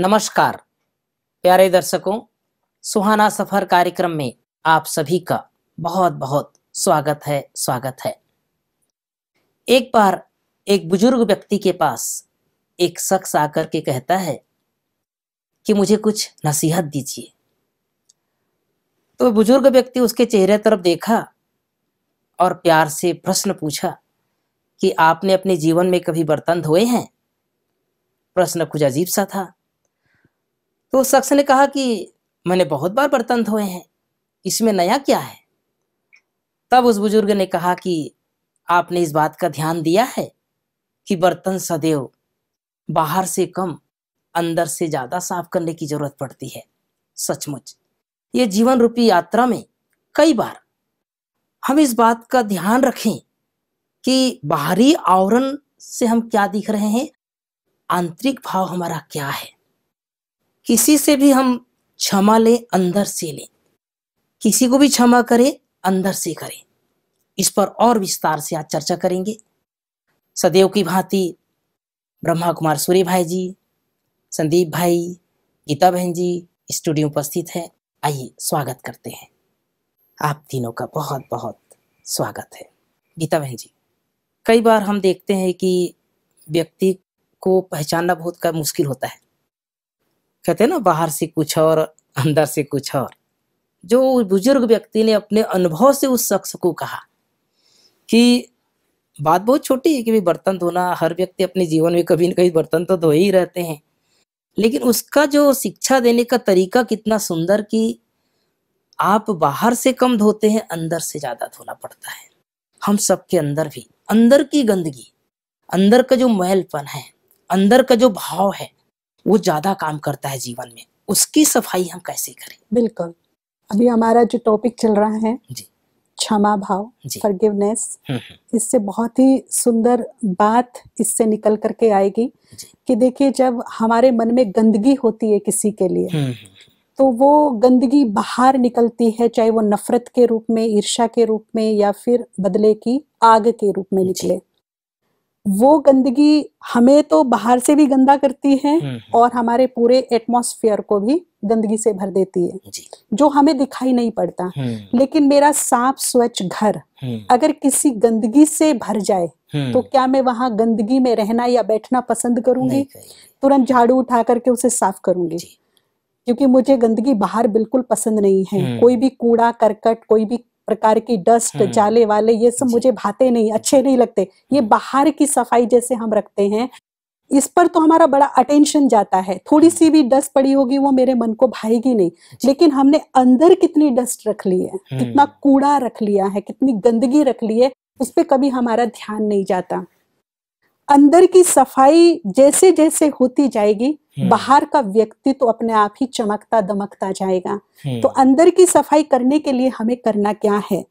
नमस्कार प्यारे दर्शकों, सुहाना सफर कार्यक्रम में आप सभी का बहुत बहुत स्वागत है। एक बार एक बुजुर्ग व्यक्ति के पास एक शख्स आकर के कहता है कि मुझे कुछ नसीहत दीजिए। तो बुजुर्ग व्यक्ति उसके चेहरे तरफ देखा और प्यार से प्रश्न पूछा कि आपने अपने जीवन में कभी बर्तन धोए हैं? प्रश्न कुछ अजीब सा था। तो उस शख्स ने कहा कि मैंने बहुत बार बर्तन धोए हैं, इसमें नया क्या है? तब उस बुजुर्ग ने कहा कि आपने इस बात का ध्यान दिया है कि बर्तन सदैव बाहर से कम अंदर से ज्यादा साफ करने की जरूरत पड़ती है। सचमुच ये जीवन रूपी यात्रा में कई बार हम इस बात का ध्यान रखें कि बाहरी आवरण से हम क्या दिख रहे हैं, आंतरिक भाव हमारा क्या है। किसी से भी हम क्षमा लें, अंदर से लें। किसी को भी क्षमा करें, अंदर से करें। इस पर और विस्तार से आज चर्चा करेंगे। सदैव की भांति ब्रह्मा कुमार सूर्य भाई जी, संदीप भाई, गीता बहन जी स्टूडियो उपस्थित है। आइए स्वागत करते हैं। आप तीनों का बहुत बहुत स्वागत है। गीता बहन जी, कई बार हम देखते हैं कि व्यक्ति को पहचानना बहुत मुश्किल होता है। कहते हैं ना, बाहर से कुछ और अंदर से कुछ और। जो बुजुर्ग व्यक्ति ने अपने अनुभव से उस शख्स को कहा कि बात बहुत छोटी है कि बर्तन धोना, हर व्यक्ति अपने जीवन में कभी न कभी बर्तन तो धो ही रहते हैं, लेकिन उसका जो शिक्षा देने का तरीका कितना सुंदर कि आप बाहर से कम धोते हैं, अंदर से ज्यादा धोना पड़ता है। हम सबके अंदर भी अंदर की गंदगी, अंदर का जो मैलपन है, अंदर का जो भाव है, वो ज्यादा काम करता है जीवन में। उसकी सफाई हम कैसे करें? बिल्कुल, अभी हमारा जो टॉपिक चल रहा है जी, क्षमा भाव, फॉरगिवनेस, इससे बहुत ही सुंदर बात इससे निकल करके आएगी कि देखिए, जब हमारे मन में गंदगी होती है किसी के लिए, तो वो गंदगी बाहर निकलती है, चाहे वो नफरत के रूप में, ईर्ष्या के रूप में, या फिर बदले की आग के रूप में निकले। वो गंदगी हमें तो बाहर से भी गंदा करती है और हमारे पूरे एटमॉस्फेयर को भी गंदगी से भर देती है, जो हमें दिखाई नहीं पड़ता। लेकिन मेरा साफ स्वच्छ घर अगर किसी गंदगी से भर जाए तो क्या मैं वहां गंदगी में रहना या बैठना पसंद करूंगी? तुरंत झाड़ू उठा करके उसे साफ करूंगी, क्योंकि मुझे गंदगी बाहर बिल्कुल पसंद नहीं है। कोई भी कूड़ा करकट, कोई भी प्रकार की डस्ट, जाले वाले, ये सब मुझे भाते नहीं, अच्छे नहीं लगते। ये बाहर की सफाई जैसे हम रखते हैं, इस पर तो हमारा बड़ा अटेंशन जाता है। थोड़ी सी भी डस्ट पड़ी होगी वो मेरे मन को भाएगी नहीं, लेकिन हमने अंदर कितनी डस्ट रख ली है, कितना कूड़ा रख लिया है, कितनी गंदगी रख ली है, उस पर कभी हमारा ध्यान नहीं जाता। अंदर की सफाई जैसे जैसे होती जाएगी, बाहर का व्यक्ति तो अपने आप ही चमकता दमकता जाएगा। तो अंदर की सफाई करने के लिए हमें करना क्या है?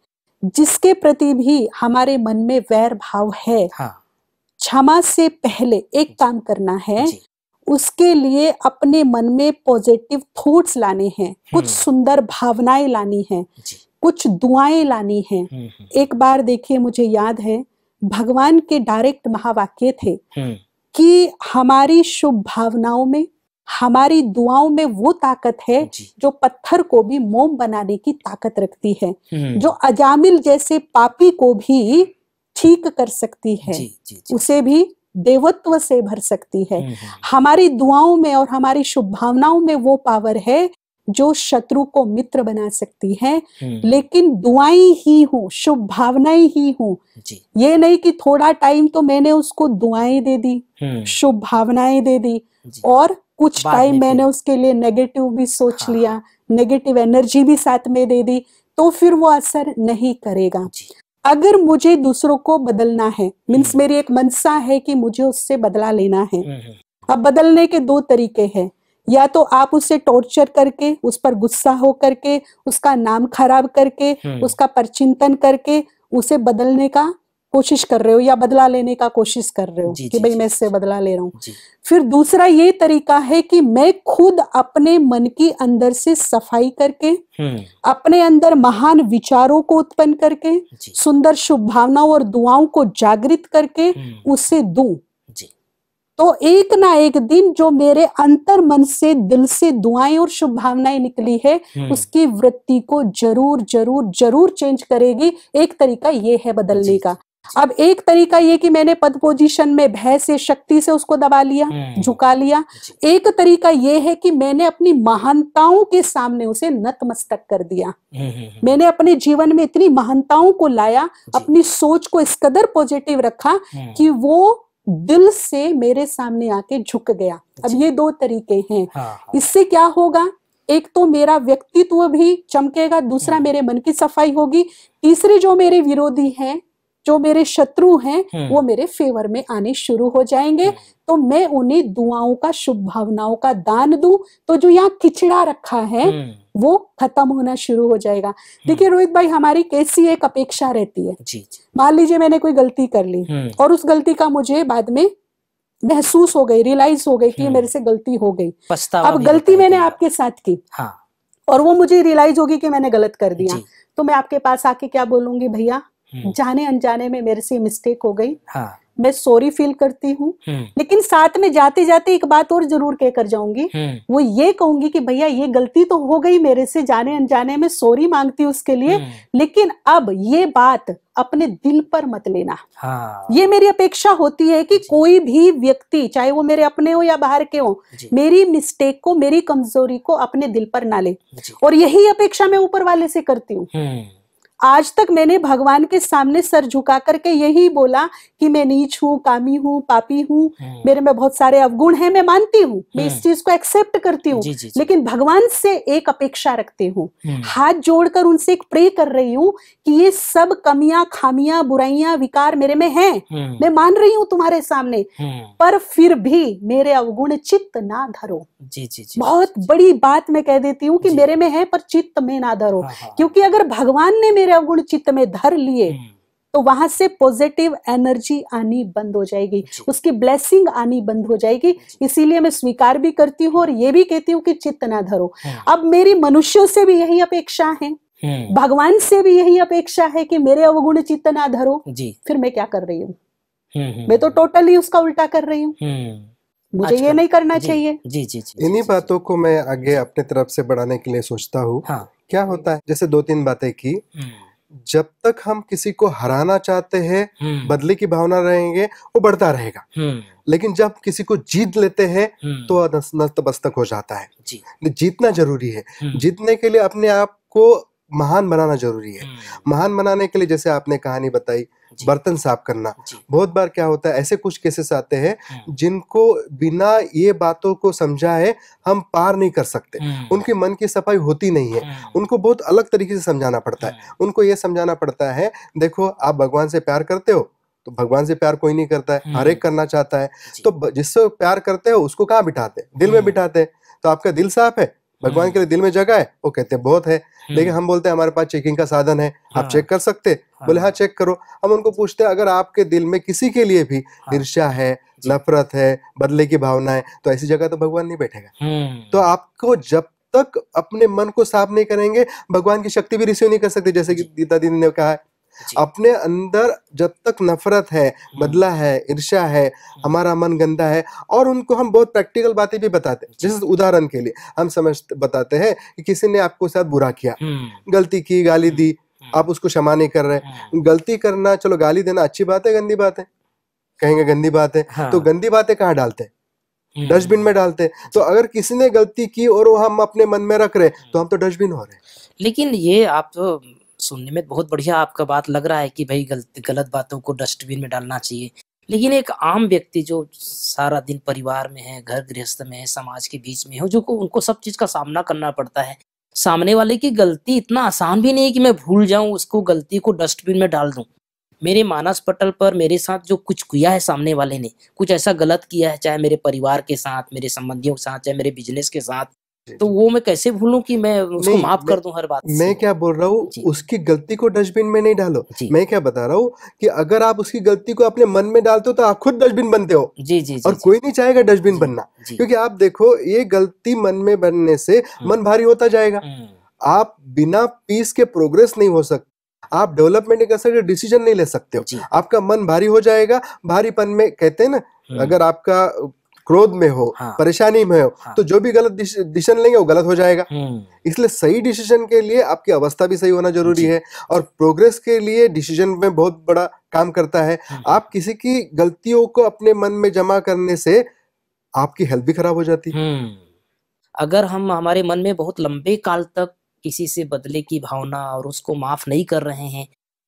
जिसके प्रति भी हमारे मन में वैर भाव है, क्षमा से पहले एक काम करना है, उसके लिए अपने मन में पॉजिटिव थॉट्स लाने हैं, कुछ सुंदर भावनाएं लानी हैं, कुछ दुआएं लानी हैं। एक बार देखिए, मुझे याद है भगवान के डायरेक्ट महावाक्य थे कि हमारी शुभ भावनाओं में, हमारी दुआओं में वो ताकत है जो पत्थर को भी मोम बनाने की ताकत रखती है, जो अजामिल जैसे पापी को भी ठीक कर सकती है, उसे भी देवत्व से भर सकती है। हमारी दुआओं में और हमारी शुभ भावनाओं में वो पावर है जो शत्रु को मित्र बना सकती है। लेकिन दुआएं ही हो, शुभ भावनाएं ही हो। ये नहीं कि थोड़ा टाइम तो मैंने उसको दुआएं दे दी, शुभ भावनाएं दे दी, और कुछ टाइम मैंने उसके लिए नेगेटिव भी सोच लिया, नेगेटिव एनर्जी भी साथ में दे दी, तो फिर वो असर नहीं करेगा। अगर मुझे दूसरों को बदलना है, मीन्स मेरी एक मनसा है कि मुझे उससे बदला लेना है। अब बदलने के दो तरीके हैं, या तो आप उसे टॉर्चर करके, उस पर गुस्सा हो करके, उसका नाम खराब करके, उसका परचिंतन करके उसे बदलने का कोशिश कर रहे हो या बदला लेने का कोशिश कर रहे हो कि भाई मैं इससे बदला ले रहा हूँ। फिर दूसरा ये तरीका है कि मैं खुद अपने मन की अंदर से सफाई करके, अपने अंदर महान विचारों को उत्पन्न करके, सुंदर शुभ भावनाओं और दुआओं को जागृत करके उसे दूं। तो एक ना एक दिन जो मेरे अंतर मन से, दिल से दुआएं और शुभ भावनाएं निकली है, उसकी वृत्ति को जरूर जरूर जरूर चेंज करेगी। एक तरीका ये है बदलने का। अब एक तरीका ये कि मैंने पद पोजीशन में भय से, शक्ति से उसको दबा लिया, झुका लिया। एक तरीका ये है कि मैंने अपनी महानताओं के सामने उसे नतमस्तक कर दिया। मैंने अपने जीवन में इतनी महानताओं को लाया, अपनी सोच को इस कदर पॉजिटिव रखा कि वो दिल से मेरे सामने आके झुक गया। अब ये दो तरीके हैं। इससे क्या होगा, एक तो मेरा व्यक्तित्व भी चमकेगा, दूसरा मेरे मन की सफाई होगी, तीसरे जो मेरे विरोधी हैं, जो मेरे शत्रु हैं, वो मेरे फेवर में आने शुरू हो जाएंगे। तो मैं उन्हें दुआओं का, शुभ भावनाओं का दान दूं, तो जो यहाँ खिचड़ा रखा है वो खत्म होना शुरू हो जाएगा। देखिए रोहित भाई, हमारी कैसी एक अपेक्षा रहती है। मान लीजिए मैंने कोई गलती कर ली और उस गलती का मुझे बाद में महसूस हो गई, रियलाइज हो गई कि मेरे से गलती हो गई। अब गलती मैंने आपके साथ की और वो मुझे रियलाइज होगी कि मैंने गलत कर दिया, तो मैं आपके पास आके क्या बोलूंगी, भैया जाने अनजाने में मेरे से मिस्टेक हो गई, मैं सॉरी फील करती हूँ। लेकिन साथ में जाते जाते एक बात और जरूर कहकर जाऊंगी, वो ये कहूंगी कि भैया ये गलती तो हो गई मेरे से, जाने अनजाने में सॉरी मांगती हूँ उसके लिए, लेकिन अब ये बात अपने दिल पर मत लेना। ये मेरी अपेक्षा होती है कि कोई भी व्यक्ति, चाहे वो मेरे अपने हो या बाहर के हो, मेरी मिस्टेक को, मेरी कमजोरी को अपने दिल पर ना ले। और यही अपेक्षा मैं ऊपर वाले से करती हूँ। आज तक मैंने भगवान के सामने सर झुका करके यही बोला कि मैं नीच हूँ, कामी हूँ, पापी हूँ, मेरे में बहुत सारे अवगुण हैं, मैं मानती हूँ, मैं इस चीज को एक्सेप्ट करती हूँ। लेकिन भगवान से एक अपेक्षा रखती हूँ, हाथ जोड़कर उनसे एक प्रे कर रही हूँ कि ये सब कमियां, खामियां, बुराइयां, विकार मेरे में हैं, मैं मान रही हूँ तुम्हारे सामने, पर फिर भी मेरे अवगुण चित्त ना धरो। बहुत बड़ी बात मैं कह देती हूँ कि मेरे में है पर चित्त में ना धरो, क्योंकि अगर भगवान ने मेरे अवगुण चित्त में धर लिए तो वहां से पॉजिटिव एनर्जी आनी बंद हो जाएगी, उसकी ब्लेसिंग आनी बंद हो जाएगी। इसीलिए मैं स्वीकार भी करती हूँ और ये भी कहती हूँ कि चित्त ना धरो। अब मेरी मनुष्यों से भी यही अपेक्षा है, भगवान से भी यही अपेक्षा है कि मेरे अवगुण चित्त ना धरो। फिर मैं क्या कर रही हूँ, मैं तो टोटली उसका उल्टा कर रही हूँ। मुझे ये नहीं करना चाहिए। इन्हीं बातों को मैं आगे अपने तरफ से बढ़ाने के लिए सोचता हूँ। क्या होता है, जैसे दो तीन बातें की, जब तक हम किसी को हराना चाहते हैं, बदले की भावना रहेंगे, वो बढ़ता रहेगा। लेकिन जब किसी को जीत लेते हैं तो नतमस्तक हो जाता है। जीतना जरूरी है। जीतने के लिए अपने आप को महान बनाना जरूरी है। महान बनाने के लिए जैसे आपने कहानी बताई, बर्तन साफ करना, बहुत बार क्या होता है, ऐसे कुछ केसेस आते हैं जिनको बिना ये बातों को समझाए हम पार नहीं कर सकते। उनके मन की सफाई होती नहीं है, उनको बहुत अलग तरीके से समझाना पड़ता है। उनको ये समझाना पड़ता है, देखो आप भगवान से प्यार करते हो तो भगवान से प्यार कोई नहीं करता है, हर एक करना चाहता है। तो जिससे प्यार करते हो उसको कहाँ बिठाते, दिल में बिठाते हैं। तो आपका दिल साफ है, भगवान के लिए दिल में जगह है, वो कहते हैं बहुत है। लेकिन हम बोलते हैं हमारे पास चेकिंग का साधन है, आप चेक कर सकते। बोले हाँ चेक करो। हम उनको पूछते हैं, अगर आपके दिल में किसी के लिए भी ईर्ष्या है, नफरत है, बदले की भावना है, तो ऐसी जगह तो भगवान नहीं बैठेगा। तो आपको जब तक अपने मन को साफ नहीं करेंगे, भगवान की शक्ति भी रिसीव नहीं कर सकते। जैसे कि गीता दीदी ने कहा है, अपने अंदर जब तक नफरत है, बदला है, ईर्ष्या है, हमारा मन गंदा है। और उनको हम बहुत प्रैक्टिकल बातें भी बताते हैं। जैसे उदाहरण के लिए हम बताते हैं कि किसी ने आपको साथ बुरा किया, गलती की, गाली दी, आप उसको क्षमा नहीं कर रहे। गलती करना, चलो गाली देना अच्छी बात है, गंदी बात है, कहेंगे गंदी बात है। तो गंदी बातें कहाँ डालते हैं, डस्टबिन में डालते हैं। तो अगर किसी ने गलती की और वो हम अपने मन में रख रहे, तो हम तो डस्टबिन हो रहे। लेकिन ये आप तो सुनने में बहुत बढ़िया आपका बात लग रहा है कि भाई गलत बातों को डस्टबिन में डालना चाहिए। लेकिन एक आम व्यक्ति जो सारा दिन परिवार में है, घर गृहस्थ में है, समाज के बीच में है, जो को उनको सब चीज का सामना करना पड़ता है, सामने वाले की गलती इतना आसान भी नहीं है कि मैं भूल जाऊं, उसको गलती को डस्टबिन में डाल दूं। मेरे मानस पटल पर मेरे साथ जो कुछ किया है, सामने वाले ने कुछ ऐसा गलत किया है, चाहे मेरे परिवार के साथ, मेरे संबंधियों के साथ, चाहे मेरे बिजनेस के साथ, तो वो मैं कैसे भूलूं कि मैं उसको माफ कर दूं हर बात से। मैं क्या बोल रहा हूँ, उसकी गलती को डस्टबिन में नहीं डालो। मैं क्या बता रहा हूँ कि अगर आप उसकी गलती को अपने मन में डालते हो तो आप खुद डस्टबिन बनते हो। और कोई नहीं चाहेगा डस्टबिन बनना, क्योंकि आप देखो ये गलती मन में बनने से मन भारी होता जाएगा। आप बिना पीस के प्रोग्रेस नहीं हो सकते, आप डेवलपमेंट नहीं कर सकते, डिसीजन नहीं ले सकते हो। आपका मन भारी हो जाएगा। भारीपन में कहते हैं ना, अगर आपका क्रोध में हो, परेशानी में हो, तो जो भी गलत डिसीजन लेंगे वो गलत हो जाएगा। इसलिए सही डिसीजन के लिए आपकी अवस्था भी सही होना जरूरी है, और प्रोग्रेस के लिए डिसीजन में बहुत बड़ा काम करता है। आप किसी की गलतियों को अपने मन में जमा करने से आपकी हेल्थ भी खराब हो जाती है। अगर हम हमारे मन में बहुत लंबे काल तक किसी से बदले की भावना और उसको माफ नहीं कर रहे हैं,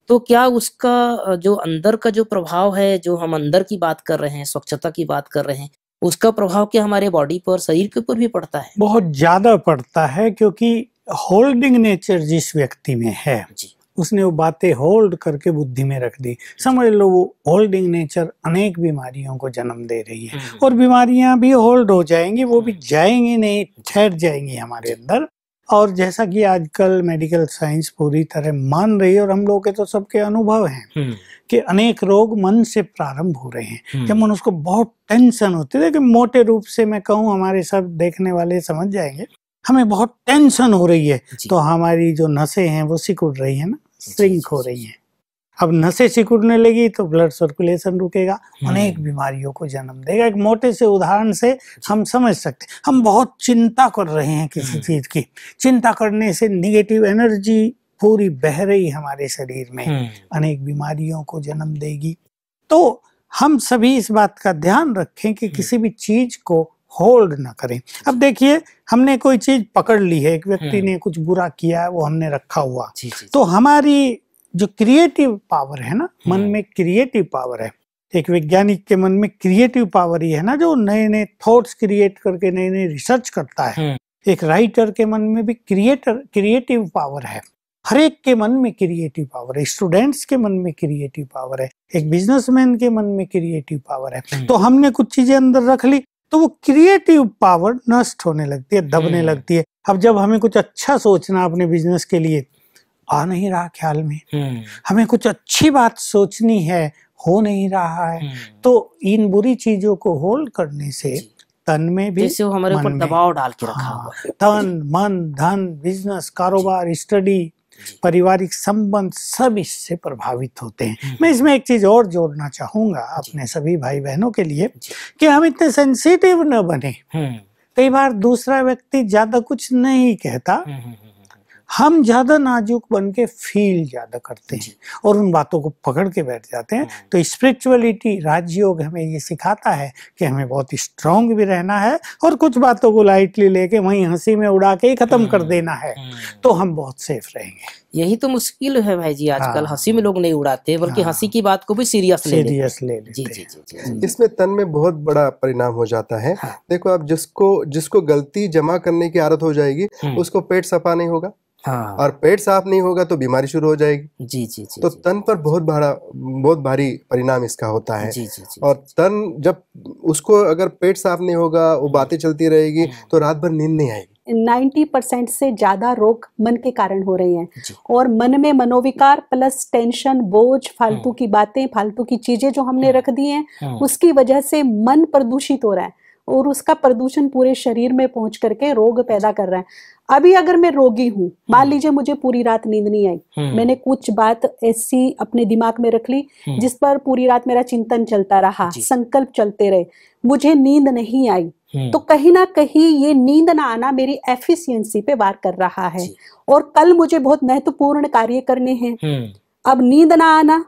तो क्या उसका जो अंदर का जो प्रभाव है, जो हम अंदर की बात कर रहे हैं, स्वच्छता की बात कर रहे हैं, उसका प्रभाव क्या हमारे बॉडी पर, शरीर के ऊपर भी पड़ता है? बहुत ज्यादा पड़ता है, क्योंकि होल्डिंग नेचर जिस व्यक्ति में है उसने वो बातें होल्ड करके बुद्धि में रख दी। समझ लो वो होल्डिंग नेचर अनेक बीमारियों को जन्म दे रही है, और बीमारियां भी होल्ड हो जाएंगी, वो भी जाएंगी नहीं, ठहर जाएंगी हमारे अंदर। और जैसा कि आजकल मेडिकल साइंस पूरी तरह मान रही है, और हम लोग के तो सबके अनुभव हैं कि अनेक रोग मन से प्रारंभ हो रहे हैं। जब मनुष्य को बहुत टेंशन होती है, लेकिन मोटे रूप से मैं कहूँ, हमारे सब देखने वाले समझ जाएंगे, हमें बहुत टेंशन हो रही है तो हमारी जो नसें हैं वो सिकुड़ रही है ना, श्रिंक हो रही हैं। अब नसें सिकुड़ने लगी तो ब्लड सर्कुलेशन रुकेगा, अनेक बीमारियों को जन्म देगा। एक मोटे से उदाहरण से हम समझ सकते हैं, हम बहुत चिंता कर रहे हैं किसी चीज की, चिंता करने से निगेटिव एनर्जी पूरी बह रही हमारे शरीर में, अनेक बीमारियों को जन्म देगी। तो हम सभी इस बात का ध्यान रखें कि किसी भी चीज को होल्ड ना करें। अब देखिए, हमने कोई चीज पकड़ ली है, एक व्यक्ति ने कुछ बुरा किया है, वो हमने रखा हुआ, तो हमारी जो क्रिएटिव पावर है ना, मन में क्रिएटिव पावर है, एक वैज्ञानिक के मन में क्रिएटिव पावर ही है ना, जो नए नए थॉट्स क्रिएट करके नए नए रिसर्च करता है। एक राइटर के मन में भी क्रिएटिव पावर है, हर एक के मन में क्रिएटिव पावर है, स्टूडेंट्स के मन में क्रिएटिव पावर है, एक बिजनेसमैन के मन में क्रिएटिव पावर है। तो हमने कुछ चीजें अंदर रख ली तो वो क्रिएटिव पावर नष्ट होने लगती है, दबने लगती है। अब जब हमें कुछ अच्छा सोचना अपने बिजनेस के लिए आ नहीं रहा ख्याल में, हमें कुछ अच्छी बात सोचनी है, हो नहीं रहा है, तो इन बुरी चीजों को होल्ड करने से तन में भी, जैसे वो हमारे ऊपर दबाव डाल के रखा हुआ है, तन, मन, धन, बिजनेस, कारोबार, स्टडी, पारिवारिक संबंध सब इससे प्रभावित होते हैं। मैं इसमें एक चीज और जोड़ना चाहूंगा अपने सभी भाई बहनों के लिए, कि हम इतने सेंसिटिव न बने। कई बार दूसरा व्यक्ति ज्यादा कुछ नहीं कहता, हम ज्यादा नाजुक बन के फील ज्यादा करते हैं और उन बातों को पकड़ के बैठ जाते हैं। तो स्पिरिचुअलिटी, राजयोग हमें ये सिखाता है कि हमें बहुत स्ट्रांग भी रहना है और कुछ बातों को लाइटली लेके वहीं हंसी में उड़ा के ही खत्म कर देना है, तो हम बहुत सेफ रहेंगे। यही तो मुश्किल है भाई जी, आजकल हंसी में लोग नहीं उड़ाते, बल्कि हंसी की बात को भी सीरियस ले लेते। जी। इसमें तन में बहुत बड़ा परिणाम हो जाता है। देखो, आप जिसको गलती जमा करने की आदत हो जाएगी, उसको पेट सफा नहीं होगा, और पेट साफ नहीं होगा तो बीमारी शुरू हो जाएगी। जी। तो तन पर बहुत भारी परिणाम इसका होता है। और तन जब उसको अगर पेट साफ नहीं होगा, वो बातें चलती रहेगी, तो रात भर नींद नहीं आएगी। 90% से ज्यादा रोग मन के कारण हो रहे हैं, और मन में मनोविकार प्लस टेंशन, बोझ, फालतू की बातें, फालतू की चीजें जो हमने रख दी हैं, उसकी वजह से मन प्रदूषित हो रहा है, और उसका प्रदूषण पूरे शरीर में पहुंच करके रोग पैदा कर रहा है। अभी अगर मैं रोगी हूँ, मान लीजिए मुझे पूरी रात नींद नहीं आई, मैंने कुछ बात ऐसी अपने दिमाग में रख ली जिस पर पूरी रात मेरा चिंतन चलता रहा, संकल्प चलते रहे, मुझे नींद नहीं आई, तो कहीं ना कहीं ये नींद ना आना मेरी एफिशिएंसी पे वार कर रहा है, और कल मुझे बहुत महत्वपूर्ण कार्य करने हैं। अब नींद ना आना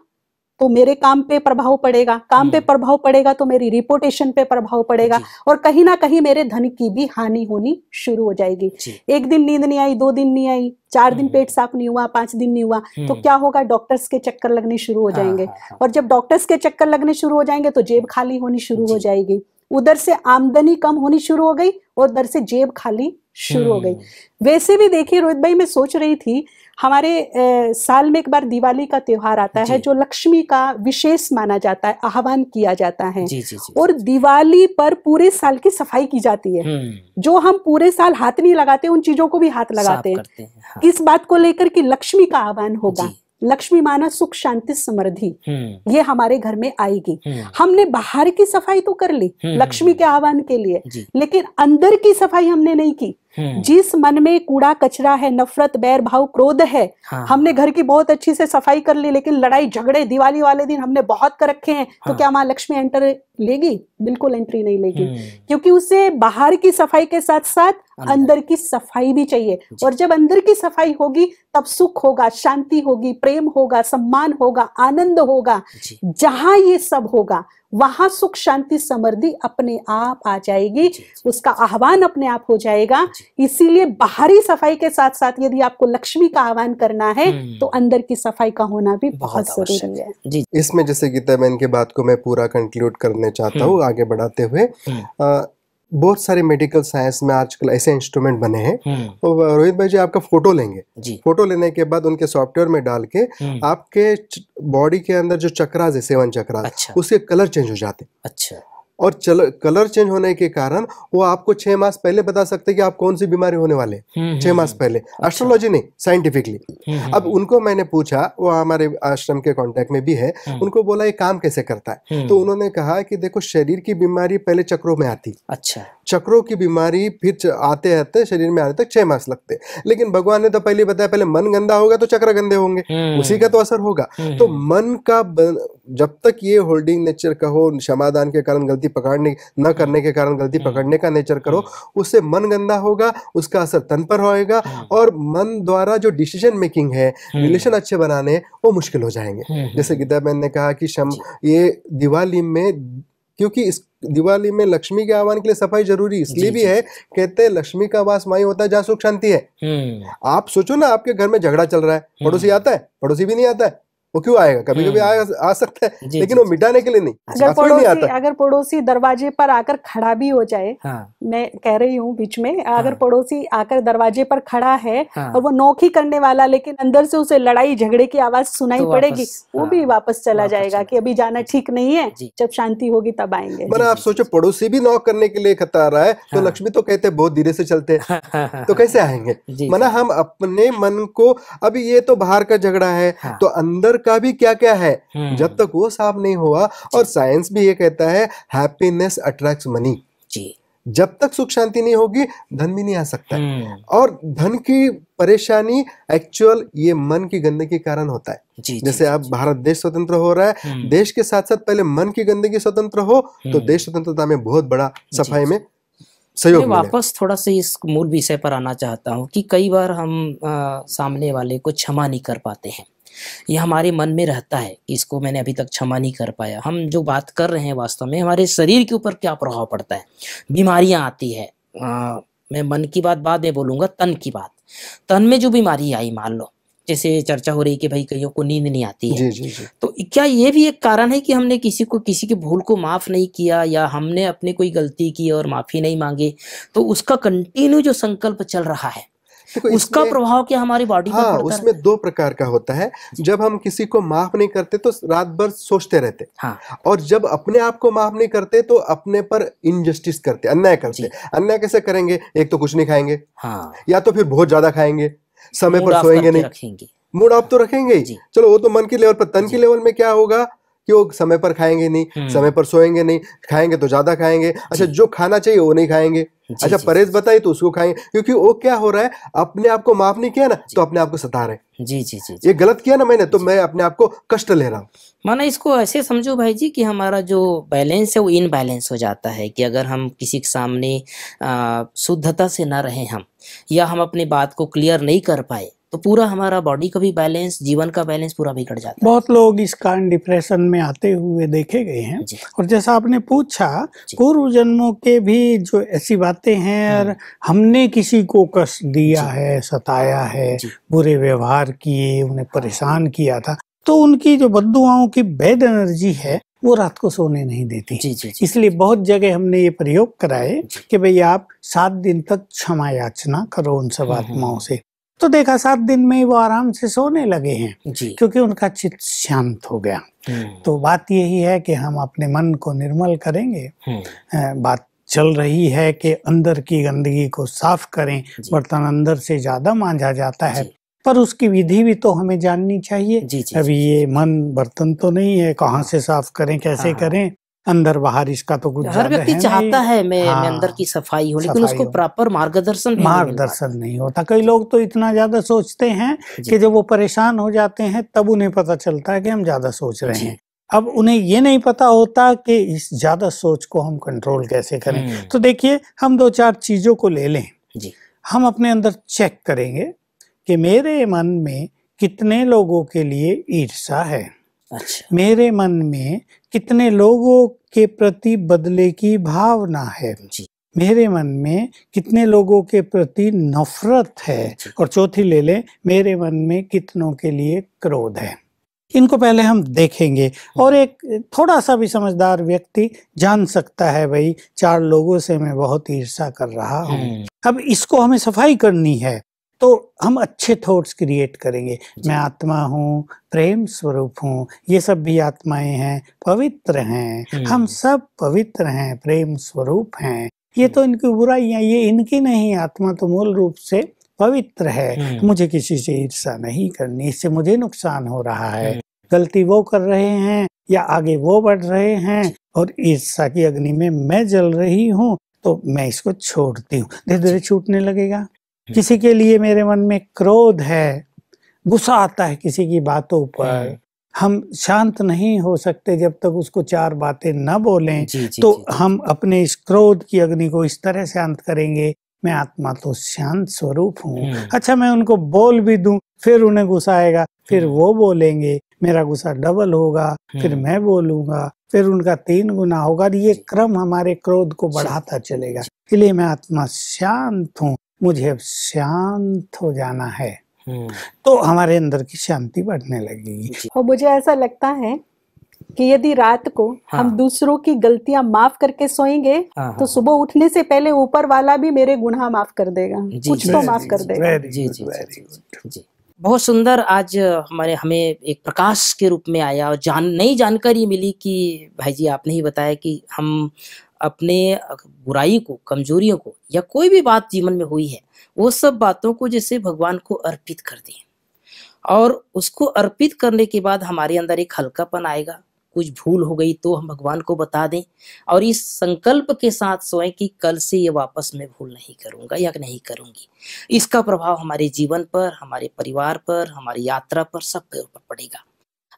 तो मेरे काम पे प्रभाव पड़ेगा, काम पे प्रभाव पड़ेगा तो मेरी रिपोर्टेशन पे प्रभाव पड़ेगा, और कहीं ना कहीं मेरे धन की भी हानि होनी शुरू हो जाएगी। एक दिन नींद नहीं आई, 2 दिन नहीं आई, 4 दिन पेट साफ नहीं हुआ, 5 दिन नहीं हुआ, तो क्या होगा? डॉक्टर्स के चक्कर लगने शुरू हो जाएंगे, और जब डॉक्टर्स के चक्कर लगने शुरू हो जाएंगे तो जेब खाली होनी शुरू हो जाएगी। उधर से आमदनी कम होनी शुरू हो गई और उधर से जेब खाली शुरू हो गई। वैसे भी देखिए रोहित भाई, मैं सोच रही थी, हमारे साल में एक बार दिवाली का त्योहार आता है जो लक्ष्मी का विशेष माना जाता है, आह्वान किया जाता है, और दिवाली पर पूरे साल की सफाई की जाती है। जो हम पूरे साल हाथ नहीं लगाते, उन चीजों को भी हाथ लगाते हैं। किस बात को लेकर कि लक्ष्मी का आह्वान होगा, लक्ष्मी माना सुख, शांति, समृद्धि, ये हमारे घर में आएगी। हमने बाहर की सफाई तो कर ली लक्ष्मी के आह्वान के लिए, लेकिन अंदर की सफाई हमने नहीं की। जिस मन में कूड़ा कचरा है, नफरत, बैर भाव, क्रोध है, हमने घर की बहुत अच्छी से सफाई कर ली, लेकिन लड़ाई झगड़े दिवाली वाले दिन हमने बहुत कर रखे हैं, तो क्या माँ लक्ष्मी एंटर लेगी? बिल्कुल एंट्री नहीं लेगी, क्योंकि उसे बाहर की सफाई के साथ साथ अंदर की सफाई भी चाहिए। और जब अंदर की सफाई होगी तब सुख होगा, शांति होगी, प्रेम होगा, सम्मान होगा, आनंद होगा। जहां ये सब होगा वहां सुख, शांति, समृद्धि अपने आप आ जाएगी, उसका आह्वान अपने आप हो जाएगा। इसीलिए बाहरी सफाई के साथ साथ यदि आपको लक्ष्मी का आह्वान करना है तो अंदर की सफाई का होना भी बहुत जरूरी है। इसमें जैसे गीता बहन की बात को मैं पूरा कंक्लूड करने चाहता हूँ आगे बढ़ाते हुए। बहुत सारे मेडिकल साइंस में आजकल ऐसे इंस्ट्रूमेंट बने हैं, तो रोहित भाई जी आपका फोटो लेंगे, फोटो लेने के बाद उनके सॉफ्टवेयर में डाल के आपके बॉडी के अंदर जो चक्रास है, 7 चक्रास, उसके कलर चेंज हो जाते। अच्छा। और कलर चेंज होने के कारण वो आपको 6 मास पहले बता सकते हैं कि आप कौन सी बीमारी होने वाले, 6 मास पहले। एस्ट्रोलॉजी नहीं, साइंटिफिकली। अब उनको मैंने पूछा, वो हमारे आश्रम के कांटेक्ट में भी है, उनको बोला ये काम कैसे करता है, तो उन्होंने कहा कि देखो शरीर की बीमारी पहले चक्रों में आती। अच्छा। चक्रों की बीमारी फिर आते आते शरीर में आने तक 6 मास लगते, लेकिन भगवान ने तो पहले बताया पहले मन गंदा होगा तो चक्र गंदे होंगे, उसी का तो असर होगा। तो मन का जब तक ये होल्डिंग नेचर का हो, क्षमादान के कारण गलती पकड़ने न करने के कारण गलती पकड़ने का नेचर करो, उससे मन गंदा होगा, उसका असर तन पर होएगा, और मन द्वारा जो डिसीजन मेकिंग है, रिलेशन अच्छे बनाने, वो मुश्किल हो जाएंगे। जैसे गीता बहन ने कहा कि ये दिवाली में, क्योंकि इस दिवाली में लक्ष्मी के आह्वान के लिए सफाई जरूरी इसलिए भी है, कहते हैं लक्ष्मी का वास वहीं होता है जहाँ सुख शांति है। आप सोचो ना, आपके घर में झगड़ा चल रहा है, पड़ोसी आता है? पड़ोसी भी नहीं आता है। वो क्यों आएगा? कभी कभी आ सकता है, लेकिन वो मिटाने के लिए नहीं। अगर पड़ोसी दरवाजे पर आकर खड़ा भी हो जाए, मैं कह रही हूँ बीच में, अगर पड़ोसी आकर दरवाजे पर खड़ा है और वो नौकरी करने वाला, लेकिन अंदर से उसे लड़ाई झगड़े की आवाज सुनाई पड़ेगी, वो भी वापस चला जाएगा कि अभी जाना ठीक नहीं है, जब शांति होगी तब आएंगे। मतलब आप सोचो, पड़ोसी भी नॉक करने के लिए खतरा रहा है, तो लक्ष्मी तो कहते बहुत धीरे से चलते तो कैसे आएंगे? मना हम अपने मन को, अभी ये तो बाहर का झगड़ा है, तो अंदर का भी क्या क्या है, जब तक वो साफ नहीं हुआ। और साइंस भी ये कहता है हैप्पीनेस अट्रैक्ट्स मनी। जब तक सुख शांति नहीं होगी धन भी नहीं आ सकता। और धन की परेशानी एक्चुअल ये मन की गंदगी के कारण होता है। जैसे अब भारत देश स्वतंत्र हो रहा है, देश के साथ साथ पहले मन की गंदगी स्वतंत्र हो तो देश स्वतंत्रता में बहुत बड़ा सफाई में सहयोग। वापस थोड़ा सा इस मूल विषय पर आना चाहता हूँ कि कई बार हम सामने वाले को क्षमा नहीं कर पाते हैं, यह हमारे मन में रहता है कि इसको मैंने अभी तक क्षमा नहीं कर पाया। हम जो बात कर रहे हैं वास्तव में हमारे शरीर के ऊपर क्या प्रभाव पड़ता है, बीमारियां आती है। मैं मन की बात बाद में बोलूंगा, तन की बात। तन में जो बीमारी आई, मान लो जैसे चर्चा हो रही कि भाई कईयों को नींद नहीं आती है, जी। तो क्या ये भी एक कारण है कि हमने किसी की भूल को माफ नहीं किया, या हमने अपने कोई गलती की और माफी नहीं मांगी, तो उसका कंटिन्यू जो संकल्प चल रहा है उसका प्रभाव क्या हमारी बॉडी पर पड़ता है? उसमें 2 प्रकार का होता है। जब हम किसी को माफ नहीं करते तो रात भर सोचते रहते, और जब अपने आप को माफ नहीं करते तो अपने पर इनजस्टिस करते, अन्याय करते। अन्याय कैसे करेंगे? एक तो कुछ नहीं खाएंगे, या तो फिर बहुत ज्यादा खाएंगे, समय पर सोएंगे नहीं, मूड ऑफ तो रखेंगे ही। चलो वो तो मन की लेवल पर। तन की लेवल में क्या होगा कि वो समय पर खाएंगे नहीं, समय पर सोएंगे नहीं, खाएंगे तो ज्यादा खाएंगे, अच्छा जो खाना चाहिए वो नहीं खाएंगे, अच्छा परहेज बताइए तो उसको खाएंगे, क्योंकि वो क्या हो रहा है, अपने आप को माफ नहीं किया ना तो अपने आप को सता रहे। जी, ये गलत किया ना मैंने, तो मैं अपने आप को कष्ट ले रहा हूँ। माना इसको ऐसे समझो भाई जी कि हमारा जो बैलेंस है वो इनबैलेंस हो जाता है, कि अगर हम किसी के सामने शुद्धता से ना रहे हम, या हम अपनी बात को क्लियर नहीं कर पाए, तो पूरा हमारा बॉडी का भी बैलेंस, जीवन का बैलेंस पूरा बिगड़ जाता है। बहुत लोग इस कारण डिप्रेशन में आते हुए देखे गए हैं। और जैसा आपने पूछा, पूर्व जन्मों के भी जो ऐसी बातें हैं, और हमने किसी को कष्ट दिया है, सताया है, बुरे व्यवहार किए, उन्हें परेशान किया था, तो उनकी जो बद्दुआओं की बैड एनर्जी है वो रात को सोने नहीं देती। इसलिए बहुत जगह हमने ये प्रयोग कराए कि भाई आप 7 दिन तक क्षमा याचना करो उन सब आत्माओं से। तो देखा 7 दिन में वो आराम से सोने लगे हैं, क्योंकि उनका चित्त शांत हो गया। तो बात यही है कि हम अपने मन को निर्मल करेंगे। बात चल रही है कि अंदर की गंदगी को साफ करें, बर्तन अंदर से ज्यादा मांजा जाता है, पर उसकी विधि भी तो हमें जाननी चाहिए। अभी ये मन बर्तन तो नहीं है, कहाँ से साफ करें, कैसे करें, अंदर बाहर इसका तो कुछ हर व्यक्ति चाहता है मैं अंदर की सफाई हो, लेकिन उसको प्रॉपर मार्गदर्शन नहीं होता। कई लोग तो इतना ज्यादा सोचते हैं कि जब वो परेशान हो जाते हैं तब उन्हें पता चलता है कि हम ज्यादा सोच रहे हैं। अब उन्हें ये नहीं पता होता कि इस ज्यादा सोच को हम कंट्रोल कैसे करें। तो देखिए, हम 2-4 चीजों को ले लें जी। हम अपने अंदर चेक करेंगे कि मेरे मन में कितने लोगों के लिए ईर्ष्या है। अच्छा। मेरे मन में कितने लोगों के प्रति बदले की भावना है जी। मेरे मन में कितने लोगों के प्रति नफरत है। और चौथी ले लें, मेरे मन में कितनों के लिए क्रोध है। इनको पहले हम देखेंगे और एक थोड़ा सा भी समझदार व्यक्ति जान सकता है, भाई 4 लोगों से मैं बहुत ईर्ष्या कर रहा हूँ। अब इसको हमें सफाई करनी है, तो हम अच्छे थॉट्स क्रिएट करेंगे। मैं आत्मा हूँ, प्रेम स्वरूप हूँ, ये सब भी आत्माएं हैं, पवित्र हैं, हम सब पवित्र हैं, प्रेम स्वरूप हैं। ये तो इनकी बुराइयां, ये इनकी नहीं, आत्मा तो मूल रूप से पवित्र है। मुझे किसी से ईर्ष्या नहीं करनी, इससे मुझे नुकसान हो रहा है। गलती वो कर रहे हैं या आगे वो बढ़ रहे हैं और ईर्ष्या की अग्नि में मैं जल रही हूँ, तो मैं इसको छोड़ती हूँ। धीरे धीरे छूटने लगेगा। किसी के लिए मेरे मन में क्रोध है, गुस्सा आता है किसी की बातों पर, हम शांत नहीं हो सकते जब तक उसको 4 बातें न बोलें। तो हम अपने इस क्रोध की अग्नि को इस तरह शांत करेंगे, मैं आत्मा तो शांत स्वरूप हूँ। अच्छा, मैं उनको बोल भी दूं, फिर उन्हें गुस्सा आएगा, फिर वो बोलेंगे, मेरा गुस्सा डबल होगा, फिर मैं बोलूंगा, फिर उनका 3 गुना होगा। ये क्रम हमारे क्रोध को बढ़ाता चलेगा। इसलिए मैं आत्मा शांत हूँ, मुझे अब शांत हो जाना है, तो हमारे अंदर की शांति बढ़ने लगेगी। और मुझे ऐसा लगता है कि यदि रात को हम दूसरों की गलतियां माफ करके सोएंगे, तो सुबह उठने से पहले ऊपर वाला भी मेरे गुनाह माफ कर देगा, कुछ तो माफ कर देगा। जी। बहुत सुंदर। आज हमें एक प्रकाश के रूप में आया और नई जानकारी मिली कि भाई जी आपने ही बताया कि हम अपने बुराई को, कमजोरियों को, या कोई भी बात जीवन में हुई है, वो सब बातों को जैसे भगवान को अर्पित कर दें, और उसको अर्पित करने के बाद हमारे अंदर एक हल्कापन आएगा। कुछ भूल हो गई तो हम भगवान को बता दें और इस संकल्प के साथ सोएं कि कल से ये वापस मैं भूल नहीं करूंगा या नहीं करूंगी। इसका प्रभाव हमारे जीवन पर, हमारे परिवार पर, हमारी यात्रा पर, सब पर पड़ेगा।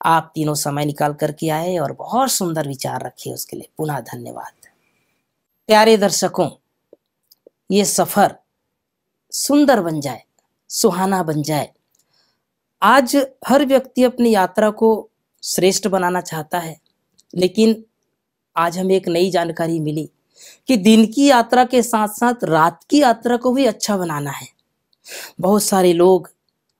आप तीनों समय निकाल करके आए और बहुत सुंदर विचार रखे, उसके लिए पुनः धन्यवाद। प्यारे दर्शकों, ये सफर सुंदर बन जाए, सुहाना बन जाए। आज हर व्यक्ति अपनी यात्रा को श्रेष्ठ बनाना चाहता है, लेकिन आज हमें एक नई जानकारी मिली कि दिन की यात्रा के साथ साथ रात की यात्रा को भी अच्छा बनाना है। बहुत सारे लोग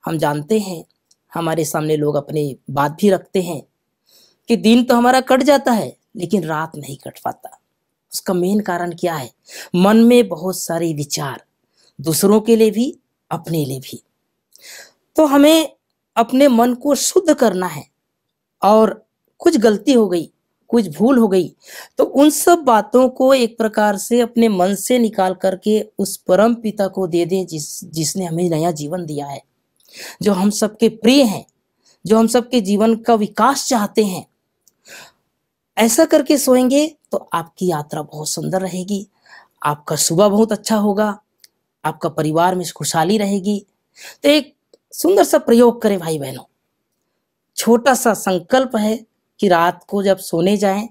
हम जानते हैं, हमारे सामने लोग अपनी बात भी रखते हैं कि दिन तो हमारा कट जाता है लेकिन रात नहीं कट पाता। उसका मेन कारण क्या है? मन में बहुत सारे विचार, दूसरों के लिए भी, अपने लिए भी। तो हमें अपने मन को शुद्ध करना है, और कुछ गलती हो गई, कुछ भूल हो गई, तो उन सब बातों को एक प्रकार से अपने मन से निकाल करके उस परम पिता को दे दें जिसने हमें नया जीवन दिया है, जो हम सबके प्रिय हैं, जो हम सबके जीवन का विकास चाहते हैं। ऐसा करके सोएंगे तो आपकी यात्रा बहुत सुंदर रहेगी, आपका सुबह बहुत अच्छा होगा, आपका परिवार में खुशहाली रहेगी। तो एक सुंदर सा प्रयोग करें भाई बहनों। छोटा सा संकल्प है कि रात को जब सोने जाएं,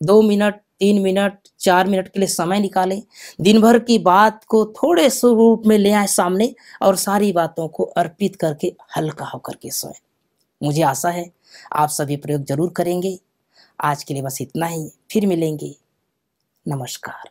2 मिनट, 3 मिनट, 4 मिनट के लिए समय निकालें, दिन भर की बात को थोड़े स्वरूप में ले आए सामने और सारी बातों को अर्पित करके हल्का होकर के सोएं। मुझे आशा है आप सभी प्रयोग जरूर करेंगे। आज के लिए बस इतना ही, फिर मिलेंगे। नमस्कार।